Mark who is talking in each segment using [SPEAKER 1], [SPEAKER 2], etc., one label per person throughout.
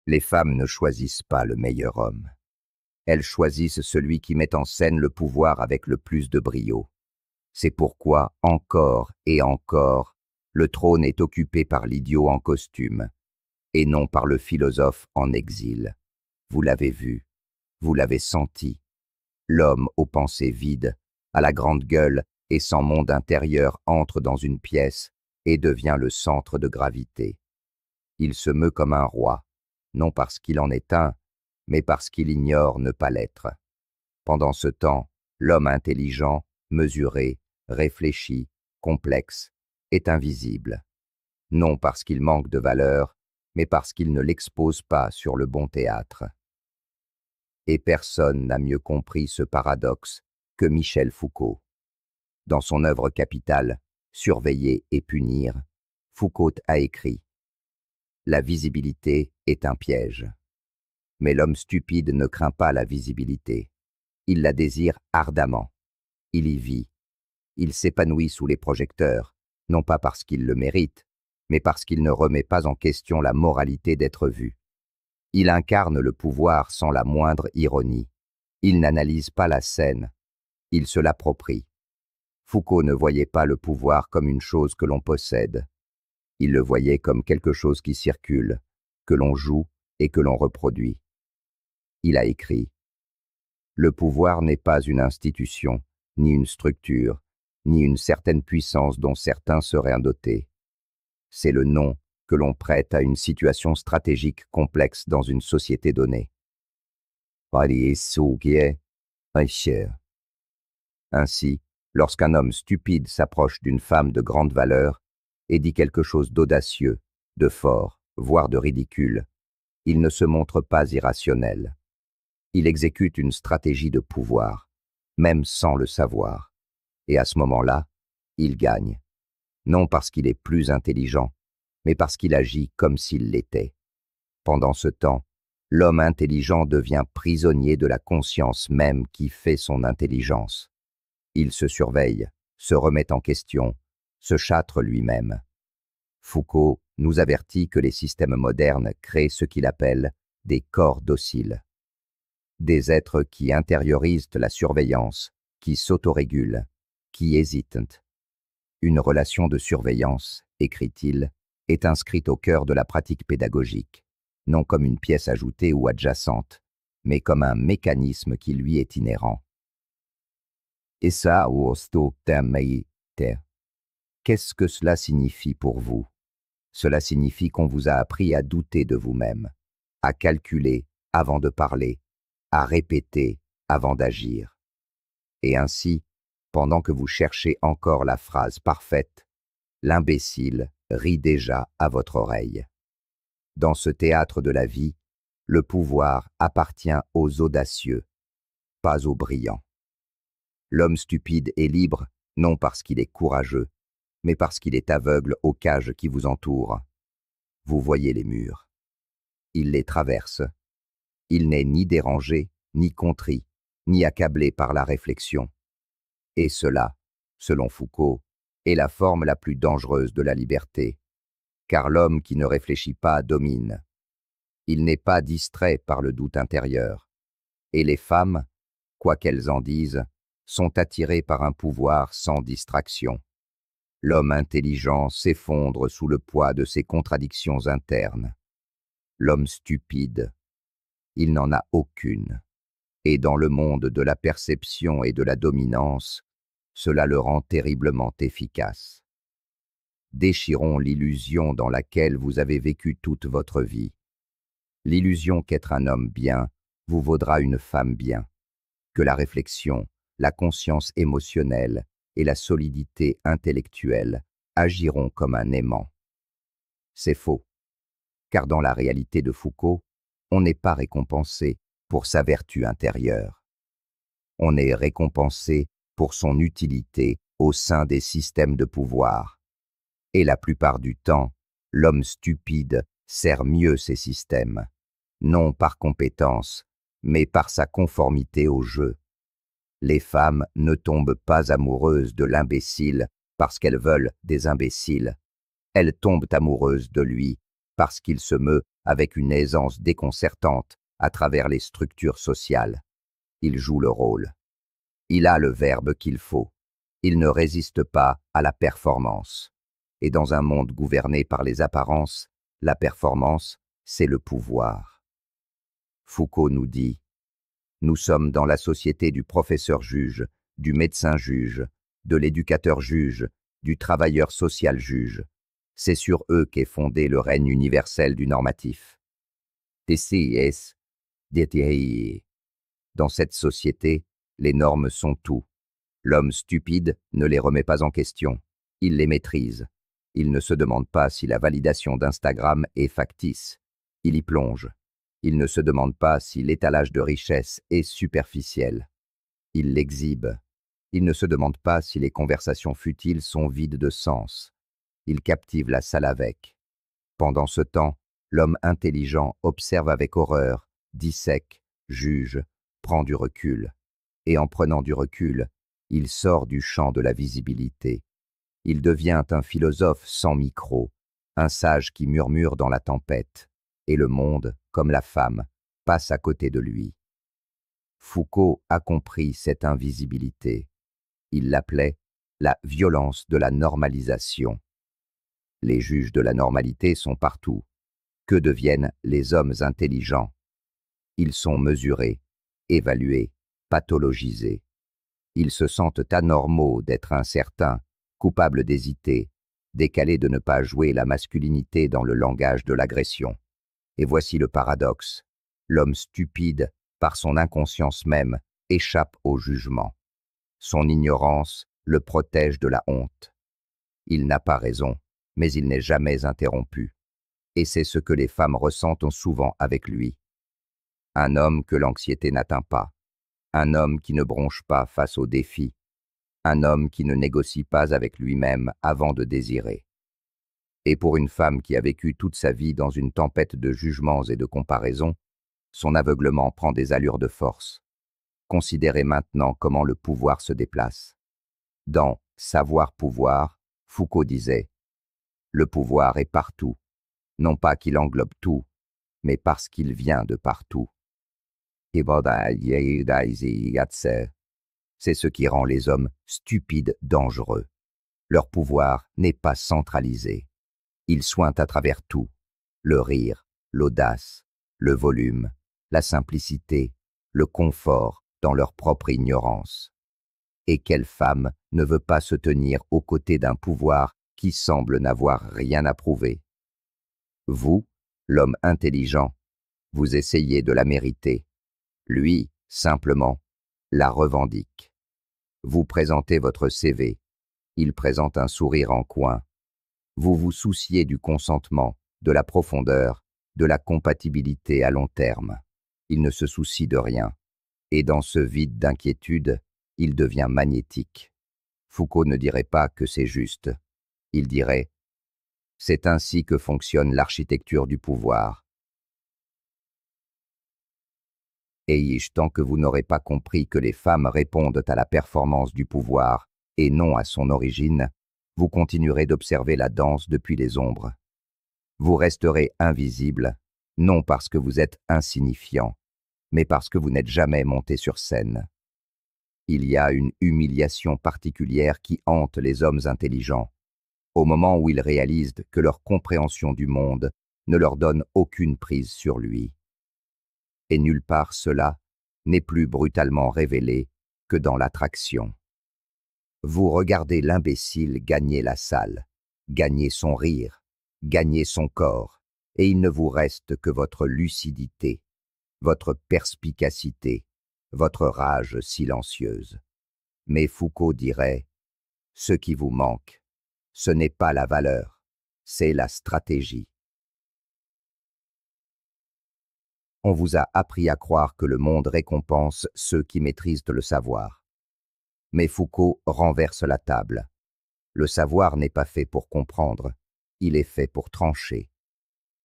[SPEAKER 1] Les femmes ne choisissent pas le meilleur homme. Elles choisissent celui qui met en scène le pouvoir avec le plus de brio. C'est pourquoi, encore et encore, le trône est occupé par l'idiot en costume, et non par le philosophe en exil. Vous l'avez vu, vous l'avez senti. L'homme aux pensées vides, à la grande gueule et sans monde intérieur entre dans une pièce et devient le centre de gravité. Il se meut comme un roi, non parce qu'il en est un, mais parce qu'il ignore ne pas l'être. Pendant ce temps, l'homme intelligent, mesuré, réfléchi, complexe, est invisible. Non parce qu'il manque de valeur, mais parce qu'il ne l'expose pas sur le bon théâtre. Et personne n'a mieux compris ce paradoxe que Michel Foucault. Dans son œuvre capitale, Surveiller et punir, Foucault a écrit « La visibilité est un piège. Mais l'homme stupide ne craint pas la visibilité. Il la désire ardemment. Il y vit. Il s'épanouit sous les projecteurs, non pas parce qu'il le mérite, mais parce qu'il ne remet pas en question la moralité d'être vu. Il incarne le pouvoir sans la moindre ironie. Il n'analyse pas la scène. Il se l'approprie. Foucault ne voyait pas le pouvoir comme une chose que l'on possède. Il le voyait comme quelque chose qui circule, que l'on joue et que l'on reproduit. Il a écrit « Le pouvoir n'est pas une institution, ni une structure, ni une certaine puissance dont certains seraient dotés. C'est le nom que l'on prête à une situation stratégique complexe dans une société donnée. » Ainsi, lorsqu'un homme stupide s'approche d'une femme de grande valeur et dit quelque chose d'audacieux, de fort, voire de ridicule, il ne se montre pas irrationnel. Il exécute une stratégie de pouvoir, même sans le savoir. Et à ce moment-là, il gagne. Non parce qu'il est plus intelligent, mais parce qu'il agit comme s'il l'était. Pendant ce temps, l'homme intelligent devient prisonnier de la conscience même qui fait son intelligence. Il se surveille, se remet en question, se châtre lui-même. Foucault nous avertit que les systèmes modernes créent ce qu'il appelle des corps dociles. Des êtres qui intériorisent la surveillance, qui s'autorégulent, qui hésitent. Une relation de surveillance, écrit-il, est inscrite au cœur de la pratique pédagogique, non comme une pièce ajoutée ou adjacente, mais comme un mécanisme qui lui est inhérent. Et ça, qu'est-ce que cela signifie pour vous? Cela signifie qu'on vous a appris à douter de vous-même, à calculer avant de parler, à répéter avant d'agir. Et ainsi, pendant que vous cherchez encore la phrase parfaite, l'imbécile rit déjà à votre oreille. Dans ce théâtre de la vie, le pouvoir appartient aux audacieux, pas aux brillants. L'homme stupide est libre, non parce qu'il est courageux, mais parce qu'il est aveugle aux cages qui vous entourent. Vous voyez les murs. Il les traverse. Il n'est ni dérangé, ni contrit, ni accablé par la réflexion. Et cela, selon Foucault, est la forme la plus dangereuse de la liberté, car l'homme qui ne réfléchit pas domine. Il n'est pas distrait par le doute intérieur. Et les femmes, quoi qu'elles en disent, sont attirées par un pouvoir sans distraction. L'homme intelligent s'effondre sous le poids de ses contradictions internes. L'homme stupide, il n'en a aucune. Et dans le monde de la perception et de la dominance, cela le rend terriblement efficace. Déchirons l'illusion dans laquelle vous avez vécu toute votre vie. L'illusion qu'être un homme bien vous vaudra une femme bien, que la réflexion, la conscience émotionnelle et la solidité intellectuelle agiront comme un aimant. C'est faux, car dans la réalité de Foucault, on n'est pas récompensé pour sa vertu intérieure. On est récompensé pour son utilité au sein des systèmes de pouvoir. Et la plupart du temps, l'homme stupide sert mieux ces systèmes, non par compétence, mais par sa conformité au jeu. Les femmes ne tombent pas amoureuses de l'imbécile parce qu'elles veulent des imbéciles. Elles tombent amoureuses de lui parce qu'il se meut avec une aisance déconcertante à travers les structures sociales. Il joue le rôle. Il a le verbe qu'il faut. Il ne résiste pas à la performance. Et dans un monde gouverné par les apparences, la performance, c'est le pouvoir. Foucault nous dit: nous sommes dans la société du professeur-juge, du médecin-juge, de l'éducateur-juge, du travailleur social-juge. C'est sur eux qu'est fondé le règne universel du normatif. TCS, DTI. Dans cette société, les normes sont tout. L'homme stupide ne les remet pas en question. Il les maîtrise. Il ne se demande pas si la validation d'Instagram est factice. Il y plonge. Il ne se demande pas si l'étalage de richesse est superficiel. Il l'exhibe. Il ne se demande pas si les conversations futiles sont vides de sens. Il captive la salle avec. Pendant ce temps, l'homme intelligent observe avec horreur, dissèque, juge, prend du recul. Et en prenant du recul, il sort du champ de la visibilité. Il devient un philosophe sans micro, un sage qui murmure dans la tempête, et le monde, comme la femme, passe à côté de lui. Foucault a compris cette invisibilité. Il l'appelait la violence de la normalisation. Les juges de la normalité sont partout. Que deviennent les hommes intelligents? Ils sont mesurés, évalués, pathologisés. Ils se sentent anormaux d'être incertains, coupables d'hésiter, décalés de ne pas jouer la masculinité dans le langage de l'agression. Et voici le paradoxe. L'homme stupide, par son inconscience même, échappe au jugement. Son ignorance le protège de la honte. Il n'a pas raison, mais il n'est jamais interrompu. Et c'est ce que les femmes ressentent souvent avec lui. Un homme que l'anxiété n'atteint pas. Un homme qui ne bronche pas face aux défis. Un homme qui ne négocie pas avec lui-même avant de désirer. Et pour une femme qui a vécu toute sa vie dans une tempête de jugements et de comparaisons, son aveuglement prend des allures de force. Considérez maintenant comment le pouvoir se déplace. Dans Savoir-pouvoir, Foucault disait: le pouvoir est partout, non pas qu'il englobe tout, mais parce qu'il vient de partout. C'est ce qui rend les hommes stupides dangereux. Leur pouvoir n'est pas centralisé. Il sointe à travers tout: le rire, l'audace, le volume, la simplicité, le confort dans leur propre ignorance. Et quelle femme ne veut pas se tenir aux côtés d'un pouvoir qui semble n'avoir rien à prouver? Vous, l'homme intelligent, vous essayez de la mériter. Lui, simplement, la revendique. Vous présentez votre CV. Il présente un sourire en coin. Vous vous souciez du consentement, de la profondeur, de la compatibilité à long terme. Il ne se soucie de rien. Et dans ce vide d'inquiétude, il devient magnétique. Foucault ne dirait pas que c'est juste. Il dirait: c'est ainsi que fonctionne l'architecture du pouvoir. Et tant que vous n'aurez pas compris que les femmes répondent à la performance du pouvoir et non à son origine, vous continuerez d'observer la danse depuis les ombres. Vous resterez invisible, non parce que vous êtes insignifiant, mais parce que vous n'êtes jamais monté sur scène. Il y a une humiliation particulière qui hante les hommes intelligents, au moment où ils réalisent que leur compréhension du monde ne leur donne aucune prise sur lui. Et nulle part cela n'est plus brutalement révélé que dans l'attraction. Vous regardez l'imbécile gagner la salle, gagner son rire, gagner son corps, et il ne vous reste que votre lucidité, votre perspicacité, votre rage silencieuse. Mais Foucault dirait: ce qui vous manque, ce n'est pas la valeur, c'est la stratégie. On vous a appris à croire que le monde récompense ceux qui maîtrisent le savoir. Mais Foucault renverse la table. Le savoir n'est pas fait pour comprendre, il est fait pour trancher.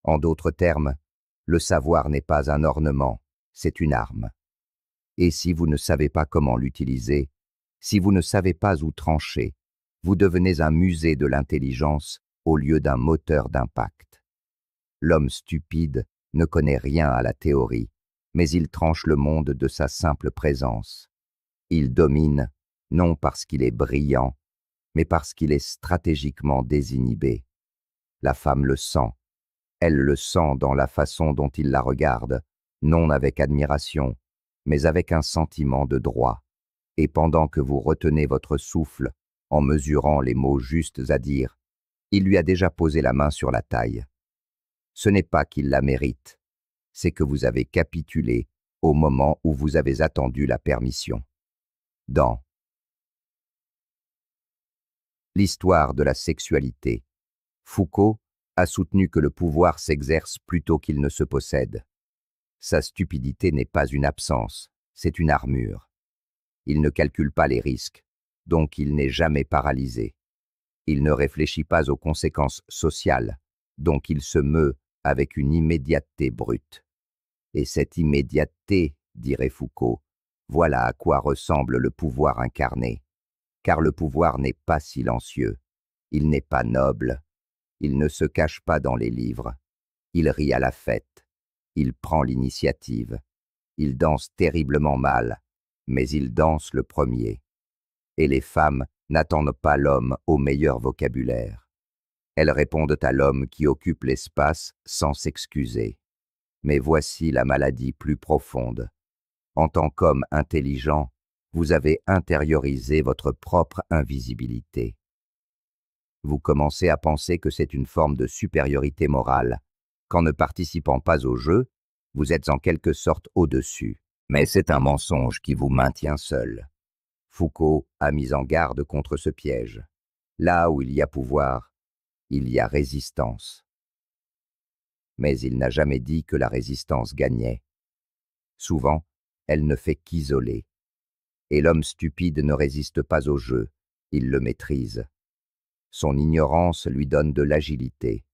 [SPEAKER 1] En d'autres termes, le savoir n'est pas un ornement, c'est une arme. Et si vous ne savez pas comment l'utiliser, si vous ne savez pas où trancher, vous devenez un musée de l'intelligence au lieu d'un moteur d'impact. L'homme stupide ne connaît rien à la théorie, mais il tranche le monde de sa simple présence. Il domine, non parce qu'il est brillant, mais parce qu'il est stratégiquement désinhibé. La femme le sent. Elle le sent dans la façon dont il la regarde, non avec admiration, mais avec un sentiment de droit. Et pendant que vous retenez votre souffle, en mesurant les mots justes à dire, il lui a déjà posé la main sur la taille. Ce n'est pas qu'il la mérite, c'est que vous avez capitulé au moment où vous avez attendu la permission. Dans l'histoire de la sexualité, Foucault a soutenu que le pouvoir s'exerce plutôt qu'il ne se possède. Sa stupidité n'est pas une absence, c'est une armure. Il ne calcule pas les risques, donc il n'est jamais paralysé. Il ne réfléchit pas aux conséquences sociales, donc il se meut avec une immédiateté brute. Et cette immédiateté, dirait Foucault, voilà à quoi ressemble le pouvoir incarné. Car le pouvoir n'est pas silencieux, il n'est pas noble, il ne se cache pas dans les livres, il rit à la fête, il prend l'initiative, il danse terriblement mal, mais il danse le premier. Et les femmes n'attendent pas l'homme au meilleur vocabulaire. Elles répondent à l'homme qui occupe l'espace sans s'excuser. Mais voici la maladie plus profonde. En tant qu'homme intelligent, vous avez intériorisé votre propre invisibilité. Vous commencez à penser que c'est une forme de supériorité morale, qu'en ne participant pas au jeu, vous êtes en quelque sorte au-dessus. Mais c'est un mensonge qui vous maintient seul. Foucault a mis en garde contre ce piège. Là où il y a pouvoir, il y a résistance. Mais il n'a jamais dit que la résistance gagnait. Souvent, elle ne fait qu'isoler. Et l'homme stupide ne résiste pas au jeu, il le maîtrise. Son ignorance lui donne de l'agilité.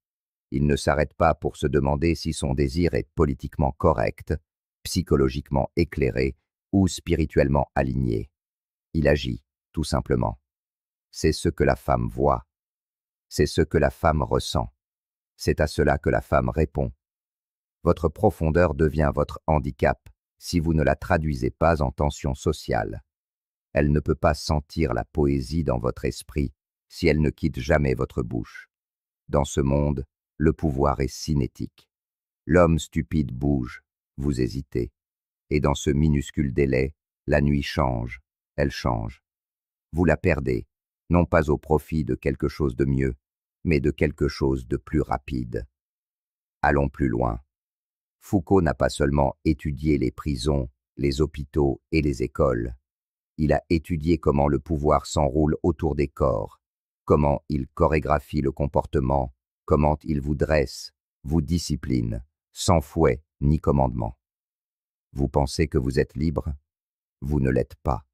[SPEAKER 1] Il ne s'arrête pas pour se demander si son désir est politiquement correct, psychologiquement éclairé ou spirituellement aligné. Il agit, tout simplement. C'est ce que la femme voit. C'est ce que la femme ressent. C'est à cela que la femme répond. Votre profondeur devient votre handicap si vous ne la traduisez pas en tension sociale. Elle ne peut pas sentir la poésie dans votre esprit si elle ne quitte jamais votre bouche. Dans ce monde, le pouvoir est cinétique. L'homme stupide bouge, vous hésitez. Et dans ce minuscule délai, la nuit change, elle change. Vous la perdez, non pas au profit de quelque chose de mieux, mais de quelque chose de plus rapide. Allons plus loin. Foucault n'a pas seulement étudié les prisons, les hôpitaux et les écoles. Il a étudié comment le pouvoir s'enroule autour des corps, comment il chorégraphie le comportement, comment il vous dresse, vous discipline, sans fouet ni commandement. Vous pensez que vous êtes libre? Vous ne l'êtes pas.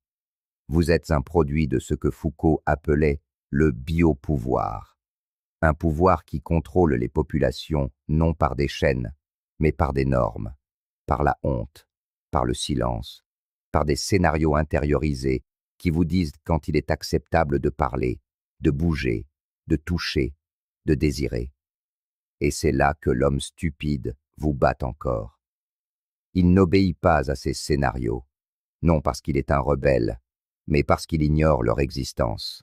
[SPEAKER 1] Vous êtes un produit de ce que Foucault appelait le biopouvoir. Un pouvoir qui contrôle les populations non par des chaînes, mais par des normes, par la honte, par le silence, par des scénarios intériorisés qui vous disent quand il est acceptable de parler, de bouger, de toucher, de désirer. Et c'est là que l'homme stupide vous bat encore. Il n'obéit pas à ces scénarios, non parce qu'il est un rebelle, mais parce qu'il ignore leur existence.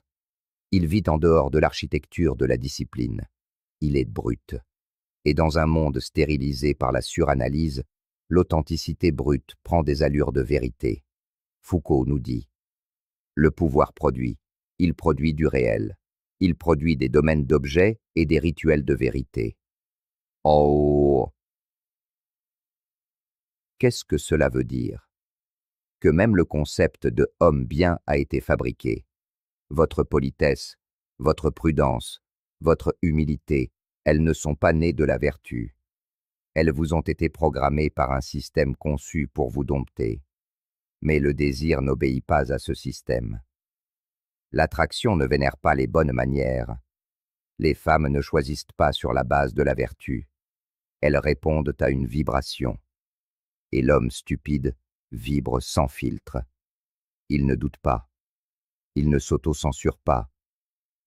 [SPEAKER 1] Il vit en dehors de l'architecture de la discipline. Il est brut. Et dans un monde stérilisé par la suranalyse, l'authenticité brute prend des allures de vérité. Foucault nous dit « Le pouvoir produit, il produit du réel. Il produit des domaines d'objets et des rituels de vérité. » Oh! Qu'est-ce que cela veut dire? Que même le concept de homme bien a été fabriqué. Votre politesse, votre prudence, votre humilité, elles ne sont pas nées de la vertu. Elles vous ont été programmées par un système conçu pour vous dompter. Mais le désir n'obéit pas à ce système. L'attraction ne vénère pas les bonnes manières. Les femmes ne choisissent pas sur la base de la vertu. Elles répondent à une vibration. Et l'homme stupide vibre sans filtre. Il ne doute pas. Il ne s'auto-censure pas.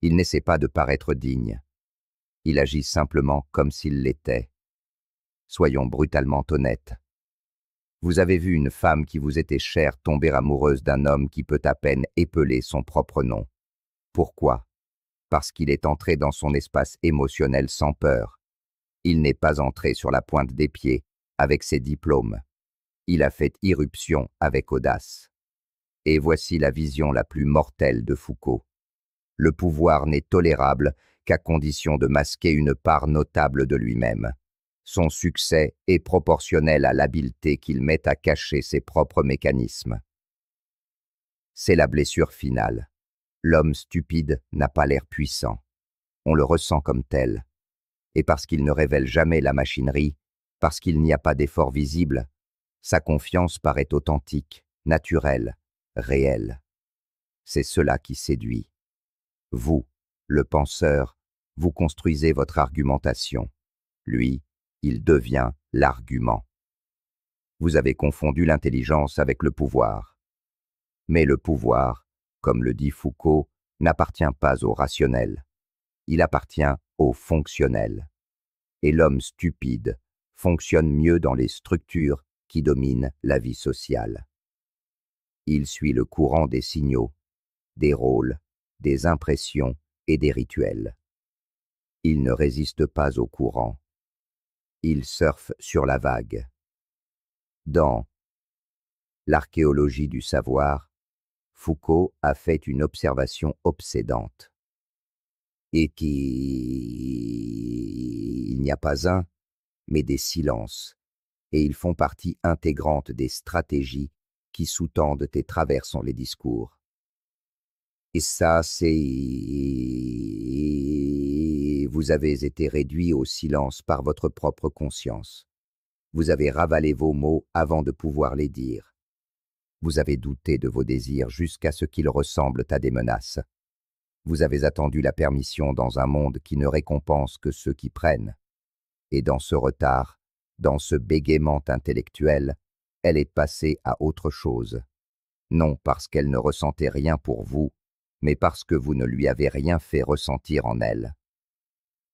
[SPEAKER 1] Il n'essaie pas de paraître digne. Il agit simplement comme s'il l'était. Soyons brutalement honnêtes. Vous avez vu une femme qui vous était chère tomber amoureuse d'un homme qui peut à peine épeler son propre nom. Pourquoi? Parce qu'il est entré dans son espace émotionnel sans peur. Il n'est pas entré sur la pointe des pieds, avec ses diplômes. Il a fait irruption avec audace. Et voici la vision la plus mortelle de Foucault. Le pouvoir n'est tolérable qu'à condition de masquer une part notable de lui-même. Son succès est proportionnel à l'habileté qu'il met à cacher ses propres mécanismes. C'est la blessure finale. L'homme stupide n'a pas l'air puissant. On le ressent comme tel. Et parce qu'il ne révèle jamais la machinerie, parce qu'il n'y a pas d'effort visible, sa confiance paraît authentique, naturelle, réelle. C'est cela qui séduit. Vous, le penseur, vous construisez votre argumentation. Lui, il devient l'argument. Vous avez confondu l'intelligence avec le pouvoir. Mais le pouvoir, comme le dit Foucault, n'appartient pas au rationnel. Il appartient au fonctionnel. Et l'homme stupide fonctionne mieux dans les structures qui dominent la vie sociale. Il suit le courant des signaux, des rôles, des impressions et des rituels. Il ne résiste pas au courant. Il surfe sur la vague. Dans l'archéologie du savoir, Foucault a fait une observation obsédante. Et qu'il n'y a pas un, mais des silences, et ils font partie intégrante des stratégies qui sous-tendent et traversent les discours. Et ça, c'est... Vous avez été réduit au silence par votre propre conscience. Vous avez ravalé vos mots avant de pouvoir les dire. Vous avez douté de vos désirs jusqu'à ce qu'ils ressemblent à des menaces. Vous avez attendu la permission dans un monde qui ne récompense que ceux qui prennent. Et dans ce retard, dans ce bégaiement intellectuel, elle est passée à autre chose. Non parce qu'elle ne ressentait rien pour vous, mais parce que vous ne lui avez rien fait ressentir en elle.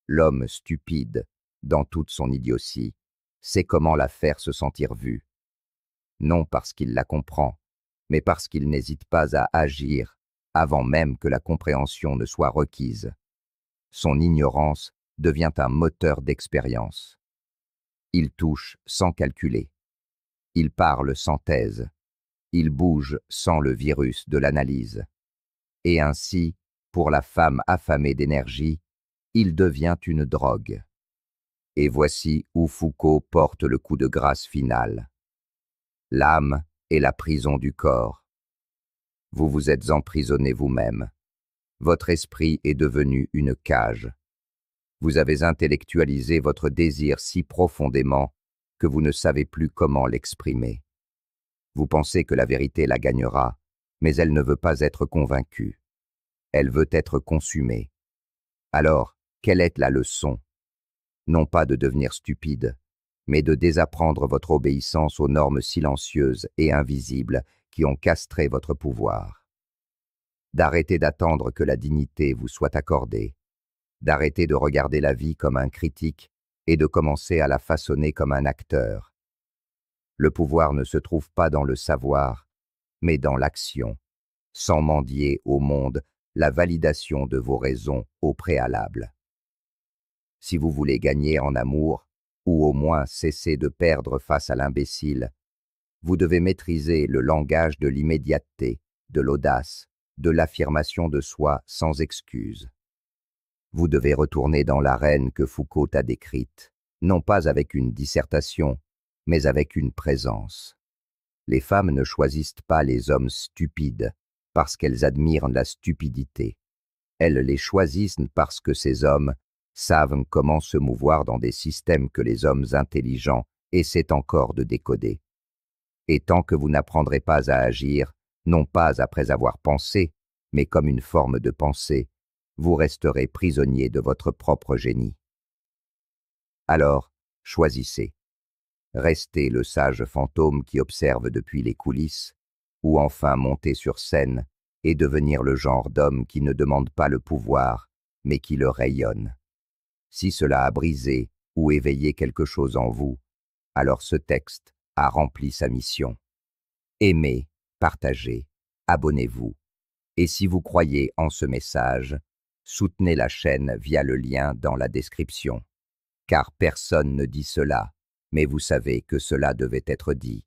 [SPEAKER 1] L'homme stupide, dans toute son idiotie, sait comment la faire se sentir vue. Non parce qu'il la comprend, mais parce qu'il n'hésite pas à agir avant même que la compréhension ne soit requise. Son ignorance devient un moteur d'expérience. Il touche sans calculer. Il parle sans thèse. Il bouge sans le virus de l'analyse. Et ainsi, pour la femme affamée d'énergie, il devient une drogue. Et voici où Foucault porte le coup de grâce final. L'âme est la prison du corps. Vous vous êtes emprisonné vous-même. Votre esprit est devenu une cage. Vous avez intellectualisé votre désir si profondément que vous ne savez plus comment l'exprimer. Vous pensez que la vérité la gagnera, mais elle ne veut pas être convaincue. Elle veut être consumée. Alors, quelle est la leçon? Non pas de devenir stupide, mais de désapprendre votre obéissance aux normes silencieuses et invisibles qui ont castré votre pouvoir. D'arrêter d'attendre que la dignité vous soit accordée, d'arrêter de regarder la vie comme un critique et de commencer à la façonner comme un acteur. Le pouvoir ne se trouve pas dans le savoir, mais dans l'action, sans mendier au monde la validation de vos raisons au préalable. Si vous voulez gagner en amour, ou au moins cesser de perdre face à l'imbécile, vous devez maîtriser le langage de l'immédiateté, de l'audace, de l'affirmation de soi sans excuse. Vous devez retourner dans l'arène que Foucault a décrite, non pas avec une dissertation, mais avec une présence. Les femmes ne choisissent pas les hommes stupides parce qu'elles admirent la stupidité. Elles les choisissent parce que ces hommes savent comment se mouvoir dans des systèmes que les hommes intelligents essaient encore de décoder. Et tant que vous n'apprendrez pas à agir, non pas après avoir pensé, mais comme une forme de pensée, vous resterez prisonnier de votre propre génie. Alors, choisissez. Restez le sage fantôme qui observe depuis les coulisses, ou enfin monter sur scène et devenir le genre d'homme qui ne demande pas le pouvoir, mais qui le rayonne. Si cela a brisé ou éveillé quelque chose en vous, Alors ce texte a rempli sa mission. Aimez, partagez, abonnez-vous. Et si vous croyez en ce message, soutenez la chaîne via le lien dans la description. Car personne ne dit cela, mais vous savez que cela devait être dit.